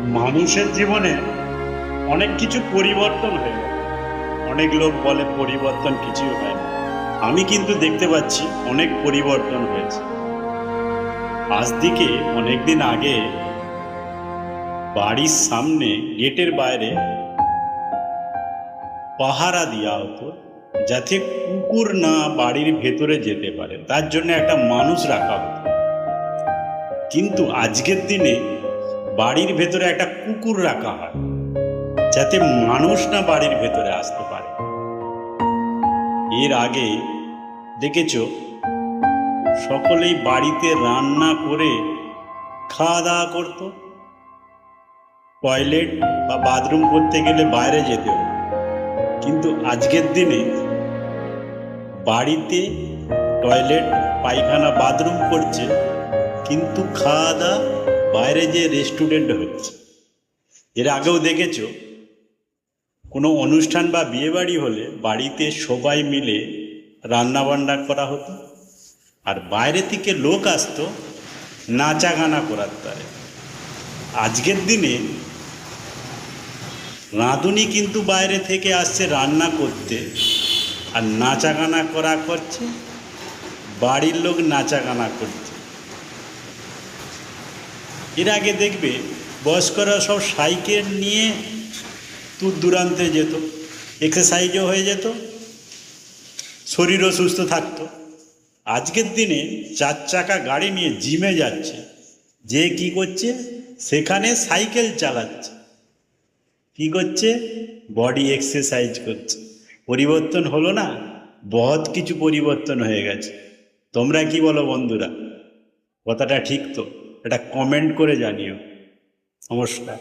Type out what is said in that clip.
মানুষের জীবনে অনেক কিছু পরিবর্তন হয়ে গেল। অনেক লোক বলে পরিবর্তন কিছুই হয় না। আমি কিন্তু দেখতে পাচ্ছি অনেক পরিবর্তন হয়েছে। আজ থেকে অনেকদিন আগে বাড়ির সামনে গেটের বাইরে পাহারা দেওয়া হতো, যাতে কুকুর না বাড়ির ভেতরে যেতে পারে, তার জন্য একটা মানুষ রাখা হতো। কিন্তু আজকের দিনে বাড়ির ভেতরে একটা কুকুর রাখা হয়, যাতে মানুষ না বাড়ির ভেতরে আসতে পারে। এর আগে দেখেছ, সকলেই বাড়িতে রান্না করে খাওয়া দাওয়া করতো। টয়লেট বা বাথরুম করতে গেলে বাইরে যেতে হতো। কিন্তু আজকের দিনে বাড়িতে টয়লেট, পায়খানা, বাথরুম করছে, কিন্তু খাওয়া দাওয়া বাইরে যে রেস্টুরেন্ট হচ্ছে। এর আগেও দেখেছো, কোনো অনুষ্ঠান বা বিয়েবাড়ি হলে বাড়িতে সবাই মিলে রান্না বান্না করা হতো, আর বাইরে থেকে লোক আসতো নাচা গানা করার তারে। আজকের দিনে রাঁধুনি কিন্তু বাইরে থেকে আসছে রান্না করতে, আর নাচা গানা করা করছে, বাড়ির লোক নাচা গানা করছে। এর আগে দেখবে বয়স্করা সব সাইকেল নিয়ে দূর দূরান্তে যেত, এক্সারসাইজও হয়ে যেত, শরীরও সুস্থ থাকতো। আজকের দিনে 4 চাকা গাড়ি নিয়ে জিমে যাচ্ছে, যে কি করছে, সেখানে সাইকেল চালাচ্ছে, কি করছে, বডি এক্সারসাইজ করছে। পরিবর্তন হলো না? বহুত কিছু পরিবর্তন হয়ে গেছে। তোমরা কি বলো বন্ধুরা? কথাটা ঠিক তো? এটা কমেন্ট করে জানিও। নমস্কার।